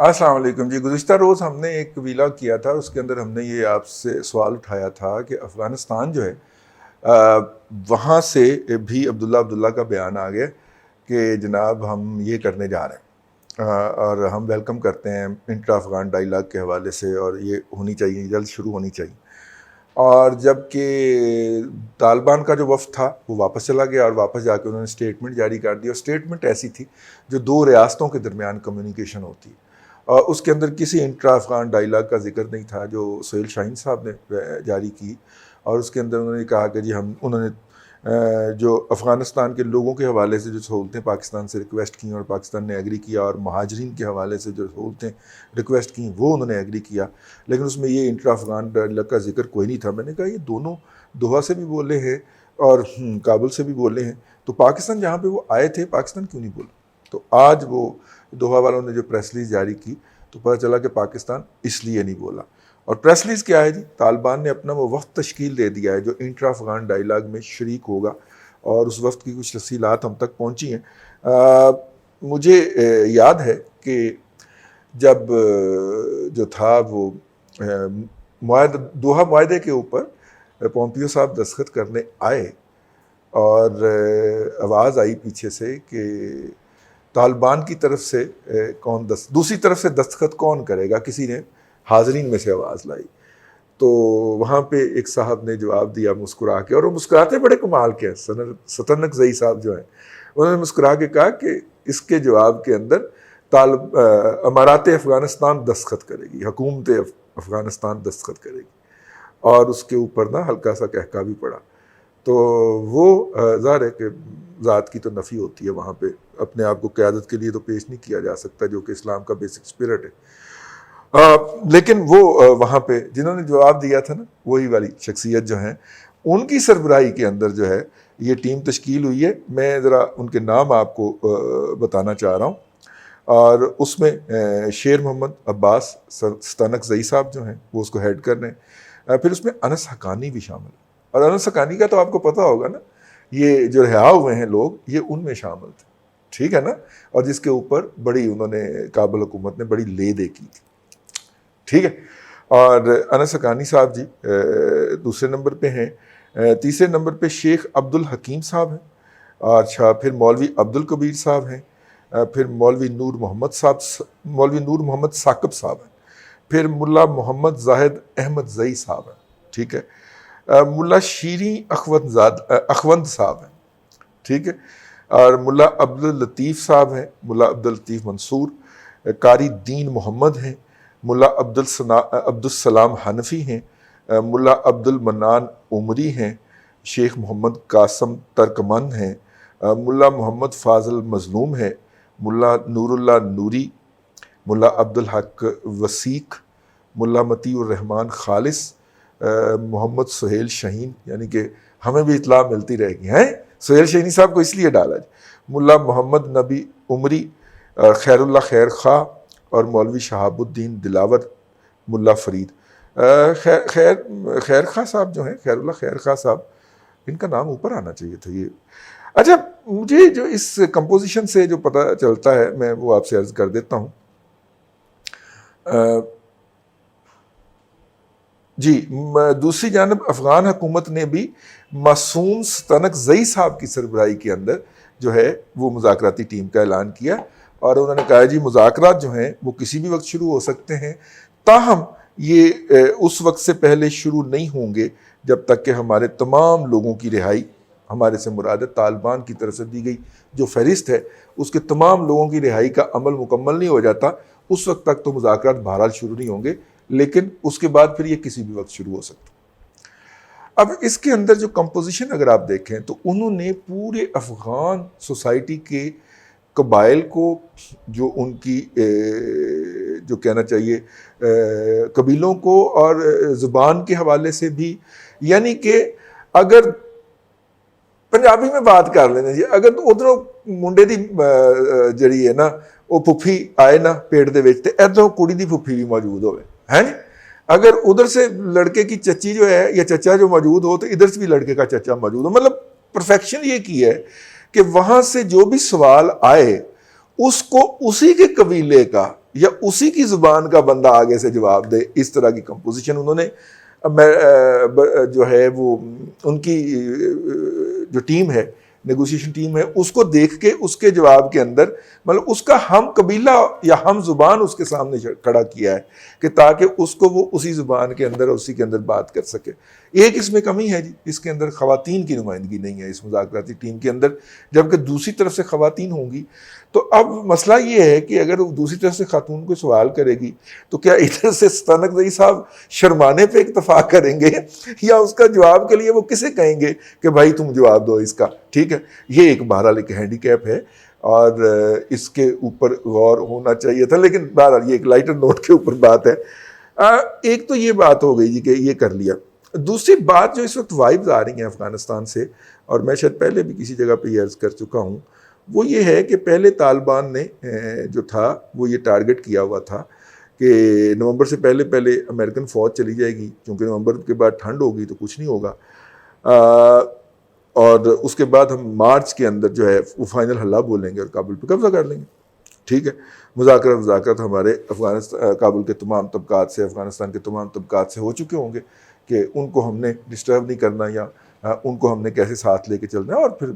السلام علیکم جی. گزشتہ روز ہم نے ایک ویلاگ کیا تھا, اس کے اندر ہم نے یہ آپ سے سوال اٹھایا تھا کہ افغانستان جو ہے وہاں سے بھی عبداللہ کا بیان آ گیا کہ جناب ہم یہ کرنے جا رہے ہیں اور ہم ویلکم کرتے ہیں انٹرا افغان ڈائیلاگ کے حوالے سے, اور یہ ہونی چاہیے, جلد شروع ہونی چاہیے. اور جب کہ طالبان کا جو وفد تھا وہ واپس چلا گیا اور واپس جا کے انہوں نے اسٹیٹمنٹ جاری کر دی, اور اسٹیٹمنٹ ایسی تھی جو دو ریاستوں کے درمیان کمیونیکیشن ہوتی ہے, اور اس کے اندر کسی انٹرا افغان ڈائیلاگ کا ذکر نہیں تھا جو سہیل شاہین صاحب نے جاری کی. اور اس کے اندر انہوں نے کہا کہ جی انہوں نے جو افغانستان کے لوگوں کے حوالے سے جو سہولتیں پاکستان سے ریکویسٹ کیں اور پاکستان نے ایگری کیا, اور مہاجرین کے حوالے سے جو سہولتیں ریکویسٹ کیں وہ انہوں نے ایگری کیا, لیکن اس میں یہ انٹرا افغان ڈائیلاگ کا ذکر کوئی نہیں تھا. میں نے کہا یہ دونوں دوحہ سے بھی بولے ہیں اور کابل سے بھی بولے ہیں, تو پاکستان جہاں پہ وہ آئے تھے پاکستان کیوں نہیں بولا؟ تو آج وہ دوحہ والوں نے جو پریس ریلیز جاری کی تو پتہ چلا کہ پاکستان اس لیے نہیں بولا. اور پریس ریلیز کیا ہے جی؟ طالبان نے اپنا وہ وفد تشکیل دے دیا ہے جو انٹرا افغان ڈائیلاگ میں شریک ہوگا, اور اس وفد کی کچھ تفصیلات ہم تک پہنچی ہیں. مجھے یاد ہے کہ جب جو تھا وہ دوحہ معاہدے کے اوپر پومپیو صاحب دستخط کرنے آئے اور آواز آئی پیچھے سے کہ طالبان کی طرف سے دوسری طرف سے دستخط کون کرے گا, کسی نے حاضرین میں سے آواز لائی. تو وہاں پہ ایک صاحب نے جواب دیا مسکرا کے, اور وہ مسکراتے بڑے کمال کے ہیں, ستنک زئی صاحب جو ہیں, انہوں نے مسکرا کے کہا کہ اس کے جواب کے اندر امارات افغانستان دستخط کرے گی, حکومت افغانستان دستخط کرے گی, اور اس کے اوپر نا ہلکا سا کہکا بھی پڑا. تو وہ ظاہر ہے کہ ذات کی تو نفی ہوتی ہے وہاں پہ, اپنے آپ کو قیادت کے لیے تو پیش نہیں کیا جا سکتا جو کہ اسلام کا بیسک اسپرٹ ہے. لیکن وہ وہاں پہ جنہوں نے جواب دیا تھا نا, وہی والی شخصیت جو ہیں, ان کی سربراہی کے اندر جو ہے یہ ٹیم تشکیل ہوئی ہے. میں ذرا ان کے نام آپ کو بتانا چاہ رہا ہوں, اور اس میں شیر محمد عباس ستانک زئی صاحب جو ہیں وہ اس کو ہیڈ کر رہے ہیں. پھر اس میں انس حقانی بھی شامل ہے, اور انس حقانی کا تو آپ کو پتہ ہوگا نا, یہ جو رہا ہوئے ہیں لوگ یہ ان میں شامل تھے, ٹھیک ہے نا, اور جس کے اوپر بڑی انہوں نے کابل حکومت نے بڑی لے دے کی تھی, ٹھیک ہے. اور انس حقانی صاحب جی دوسرے نمبر پہ ہیں. تیسرے نمبر پہ شیخ عبد الحکیم صاحب ہیں, اچھا پھر مولوی عبد الکبیر صاحب ہیں, پھر مولوی نور محمد ثاقب صاحب ہیں, پھر ملا محمد زاہد احمد زئی صاحب ہیں, ٹھیک ہے, ملا شیریں اخوند صاحب ہیں, ٹھیک ہے, اور ملا عبد اللطیف صاحب ہیں, ملا عبد اللطیف منصور, قاری دین محمد ہیں, ملا عبد السلام حنفی ہیں, ملا عبد المنان عمری ہیں, شیخ محمد قاسم ترکمن ہیں, ملا محمد فاضل مظلوم ہیں, ملا نور اللہ نوری, ملا عبد الحق وسیق, ملا مطیع الرحمن خالص, محمد سہیل شاہین, یعنی کہ ہمیں بھی اطلاع ملتی رہے گی ہیں, سہیل شاہینی صاحب کو اس لیے ڈالا جائے, ملا محمد نبی عمری, خیر اللہ خیر خواہ, اور مولوی شہاب الدین دلاور, ملا فرید. خیر خواہ صاحب جو ہیں, خیر اللہ خیر خواہ صاحب, ان کا نام اوپر آنا چاہیے تھا یہ. اچھا مجھے جو اس کمپوزیشن سے جو پتہ چلتا ہے میں وہ آپ سے عرض کر دیتا ہوں. جی دوسری جانب افغان حکومت نے بھی معصوم ستانک زئی صاحب کی سربراہی کے اندر جو ہے وہ مذاکراتی ٹیم کا اعلان کیا, اور انہوں نے کہا جی مذاکرات جو ہیں وہ کسی بھی وقت شروع ہو سکتے ہیں, تاہم یہ اس وقت سے پہلے شروع نہیں ہوں گے جب تک کہ ہمارے تمام لوگوں کی رہائی, ہمارے سے مراد طالبان کی طرف سے دی گئی جو فہرست ہے اس کے تمام لوگوں کی رہائی کا عمل مکمل نہیں ہو جاتا, اس وقت تک تو مذاکرات بہرحال شروع نہیں ہوں گے, لیکن اس کے بعد پھر یہ کسی بھی وقت شروع ہو سکتا. اب اس کے اندر جو کمپوزیشن اگر آپ دیکھیں تو انہوں نے پورے افغان سوسائٹی کے قبائل کو, جو ان کی جو کہنا چاہیے قبیلوں کو اور زبان کے حوالے سے بھی, یعنی کہ اگر پنجابی میں بات کر لینا جی, اگر ادھروں منڈے دی جڑی ہے نا وہ پھپھی آئے نا پیٹ دے وچ تے ادھروں کڑی دی پھپھی بھی موجود ہوئے ہیں جی, اگر ادھر سے لڑکے کی چچی جو ہے یا چچا جو موجود ہو تو ادھر سے بھی لڑکے کا چچا موجود ہو. مطلب پرفیکشن یہ کی ہے کہ وہاں سے جو بھی سوال آئے اس کو اسی کے قبیلے کا یا اسی کی زبان کا بندہ آگے سے جواب دے، اس طرح کی کمپوزیشن انہوں نے جو ہے وہ ان کی جو ٹیم ہے، نیگوشیشن ٹیم ہے، اس کو دیکھ کے اس کے جواب کے اندر مطلب اس کا ہم قبیلہ یا ہم زبان اس کے سامنے کھڑا کیا ہے کہ تاکہ اس کو وہ اسی زبان کے اندر اسی کے اندر بات کر سکے۔ ایک اس میں کمی ہے جی، اس کے اندر خواتین کی نمائندگی نہیں ہے اس مذاکراتی ٹیم کے اندر، جبکہ دوسری طرف سے خواتین ہوں گی۔ تو اب مسئلہ یہ ہے کہ اگر وہ دوسری طرف سے خاتون کو سوال کرے گی تو کیا ادھر سے ستانکزئی صاحب شرمانے پہ اکتفا کریں گے یا اس کا جواب کے لیے وہ کسے کہیں گے کہ بھائی تم جواب دو اس کا؟ ٹھیک ہے، یہ ایک بہرحال ایک ہینڈی کیپ ہے اور اس کے اوپر غور ہونا چاہیے تھا، لیکن بہرحال یہ ایک لائٹر نوٹ کے اوپر بات ہے۔ ایک تو یہ بات ہو گئی جی کہ یہ کر لیا۔ دوسری بات جو اس وقت وائبز آ رہی ہیں افغانستان سے، اور میں شاید پہلے بھی کسی جگہ پہ یہ عرض کر چکا ہوں، وہ یہ ہے کہ پہلے طالبان نے جو تھا وہ یہ ٹارگٹ کیا ہوا تھا کہ نومبر سے پہلے امریکن فوج چلی جائے گی، کیونکہ نومبر کے بعد ٹھنڈ ہوگی تو کچھ نہیں ہوگا، اور اس کے بعد ہم مارچ کے اندر جو ہے وہ فائنل حلہ بولیں گے اور کابل پہ قبضہ کر لیں گے۔ ٹھیک ہے، مذاکرات ہمارے افغانستان کابل کے تمام طبقات سے، افغانستان کے تمام طبقات سے ہو چکے ہوں گے کہ ان کو ہم نے ڈسٹرب نہیں کرنا یا ان کو ہم نے کیسے ساتھ لے کے چلنا ہے۔ اور پھر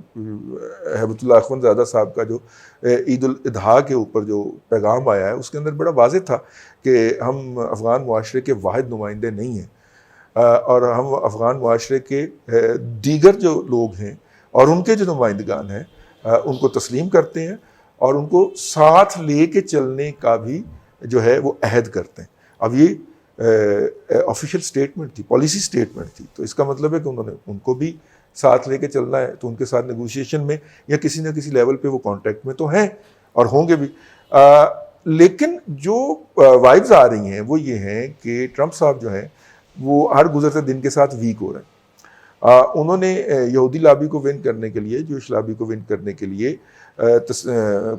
ہیبت اللہ اخوند زادہ صاحب کا جو عید الاضحیٰ کے اوپر جو پیغام آیا ہے اس کے اندر بڑا واضح تھا کہ ہم افغان معاشرے کے واحد نمائندے نہیں ہیں، اور ہم افغان معاشرے کے دیگر جو لوگ ہیں اور ان کے جو نمائندگان ہیں ان کو تسلیم کرتے ہیں اور ان کو ساتھ لے کے چلنے کا بھی جو ہے وہ عہد کرتے ہیں۔ اب یہ آفیشیل سٹیٹمنٹ تھی، پالیسی سٹیٹمنٹ تھی، تو اس کا مطلب ہے کہ انہوں نے ان کو بھی ساتھ لے کے چلنا ہے، تو ان کے ساتھ نیگوشیشن میں یا کسی نہ کسی لیول پہ وہ کانٹیکٹ میں تو ہیں اور ہوں گے بھی۔ لیکن جو وائبز آ رہی ہیں وہ یہ ہیں کہ ٹرمپ صاحب جو ہیں وہ ہر گزرتے دن کے ساتھ ویک ہو رہے ہیں۔ انہوں نے یہودی لابی کو ون کرنے کے لیے، جوش لابی کو ون کرنے کے لیے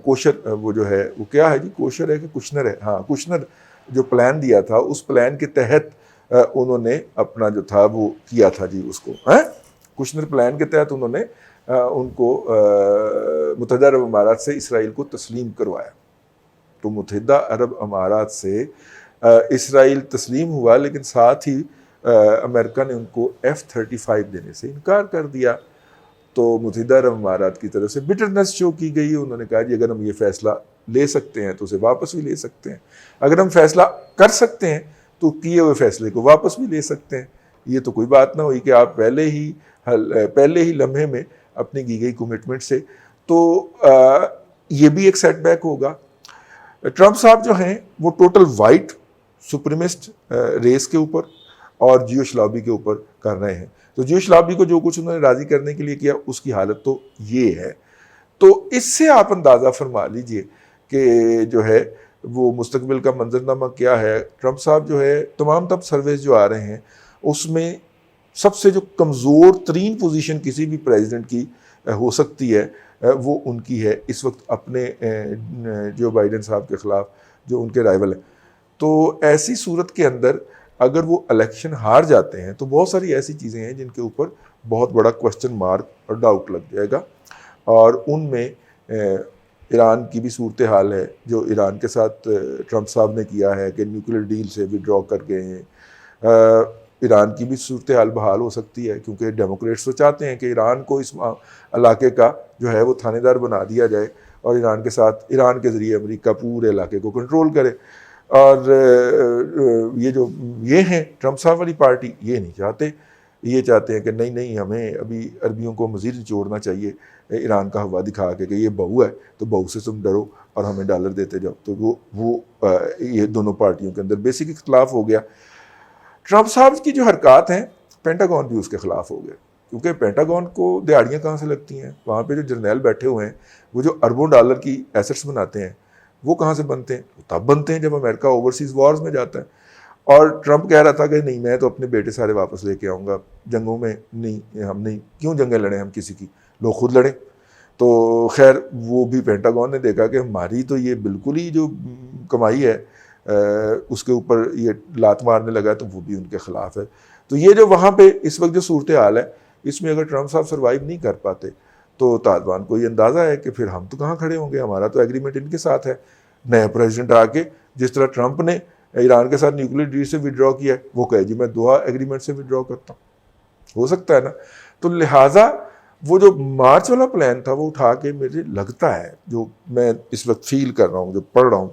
کوشر وہ جو ہے وہ کیا ہے جی، کوشر ہے کہ کشنر ہے، ہاں کشنر جو پلان دیا تھا اس پلان کے تحت انہوں نے اپنا جو تھا وہ کیا تھا جی، اس کو کشنر پلان کے تحت انہوں نے ان کو متحدہ عرب امارات سے اسرائیل کو تسلیم کروایا۔ تو متحدہ عرب امارات سے اسرائیل تسلیم ہوا، لیکن ساتھ ہی امریکہ نے ان کو F-35 دینے سے انکار کر دیا۔ تو متحدہ عرب امارات کی طرف سے بٹرنس شو کی گئی، انہوں نے کہا جی اگر ہم یہ فیصلہ لے سکتے ہیں تو اسے واپس بھی لے سکتے ہیں، اگر ہم فیصلہ کر سکتے ہیں تو کیے ہوئے فیصلے کو واپس بھی لے سکتے ہیں۔ یہ تو کوئی بات نہ ہوئی کہ آپ پہلے ہی لمحے میں اپنی کی گئی کمٹمنٹ سے، تو یہ بھی ایک سیٹ بیک ہوگا۔ ٹرمپ صاحب جو ہیں وہ ٹوٹل وائٹ سپریمسٹ ریس کے اوپر اور جیوش لابی کے اوپر کر رہے ہیں۔ تو جیوش لابی کو جو کچھ انہوں نے راضی کرنے کے لیے کیا اس کی حالت تو یہ ہے۔ تو اس سے آپ اندازہ فرما لیجئے کہ جو ہے وہ مستقبل کا منظرنامہ کیا ہے۔ ٹرمپ صاحب جو ہے تمام تب سرویز جو آ رہے ہیں اس میں سب سے جو کمزور ترین پوزیشن کسی بھی پریزیڈنٹ کی ہو سکتی ہے وہ ان کی ہے اس وقت اپنے جو بائیڈن صاحب کے خلاف جو ان کے رائیول ہیں۔ تو ایسی صورت کے اندر اگر وہ الیکشن ہار جاتے ہیں تو بہت ساری ایسی چیزیں ہیں جن کے اوپر بہت بڑا کوسچن مارک اور ڈاؤٹ لگ جائے گا، اور ان میں ایران کی بھی صورتحال ہے جو ایران کے ساتھ ٹرمپ صاحب نے کیا ہے کہ نیوکلیر ڈیل سے وڈرا کر گئے ہیں۔ ایران کی بھی صورتحال بحال ہو سکتی ہے کیونکہ ڈیموکریٹس تو چاہتے ہیں کہ ایران کو اس علاقے کا جو ہے وہ تھانے دار بنا دیا جائے اور ایران کے ساتھ ایران کے ذریعے امریکہ پورے علاقے کو کنٹرول کرے، اور یہ ہیں ٹرمپ صاحب والی پارٹی یہ نہیں چاہتے، یہ چاہتے ہیں کہ نہیں ہمیں ابھی عربیوں کو مزید نچوڑنا چاہیے ایران کا ہوا دکھا کے کہ یہ بہو ہے تو بہو سے تم ڈرو اور ہمیں ڈالر دیتے جاؤ۔ تو وہ یہ دونوں پارٹیوں کے اندر بیسک اختلاف ہو گیا۔ ٹرمپ صاحب کی جو حرکات ہیں پینٹاگون بھی اس کے خلاف ہو گئے، کیونکہ پینٹاگون کو دیہڑیاں کہاں سے لگتی ہیں؟ وہاں پہ جو جرنیل بیٹھے ہوئے ہیں وہ جو اربوں ڈالر کی ایسٹس بناتے ہیں وہ کہاں سے بنتے ہیں؟ وہ تب بنتے ہیں جب امریکہ اوورسیز وارز میں جاتا ہے۔ اور ٹرمپ کہہ رہا تھا کہ نہیں میں تو اپنے بیٹے سارے واپس لے کے آؤں گا، جنگوں میں نہیں، ہم نہیں، کیوں جنگیں لڑیں ہم کسی کی، لوگ خود لڑیں۔ تو خیر وہ بھی پینٹاگون نے دیکھا کہ ہماری تو یہ بالکل ہی جو کمائی ہے اس کے اوپر یہ لات مارنے لگا، تو وہ بھی ان کے خلاف ہے۔ تو یہ جو وہاں پہ اس وقت جو صورتحال ہے اس میں اگر ٹرمپ صاحب سروائیو نہیں کر پاتے تو طالبان کو یہ اندازہ ہے کہ پھر ہم تو کہاں کھڑے ہوں گے، ہمارا تو ایگریمنٹ ان کے ساتھ ہے، نیا پریزیڈنٹ آ کے جس طرح ٹرمپ نے ایران کے ساتھ نیوکلیر ڈیل سے ودرا کیا ہے وہ کہے جی میں دوحہ ایگریمنٹ سے ودرا کرتا ہوں. ہو سکتا ہے نا. تو لہٰذا وہ جو مارچ والا پلان تھا وہ اٹھا کے مجھے لگتا ہے جو میں اس وقت فیل کر رہا ہوں جو پڑھ رہا ہوں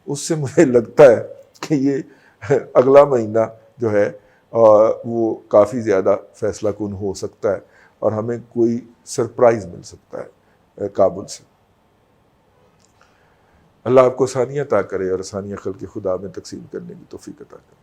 اس سے مجھے لگتا ہے کہ یہ اگلا مہینہ جو ہے وہ کافی زیادہ فیصلہ کن ہو سکتا ہے اور ہمیں کوئی سرپرائز مل سکتا ہے کابل سے. اللہ آپ کو آسانیاں عطا کرے اور آسانیاں خلق خدا میں تقسیم کرنے کی توفیق عطا کرے.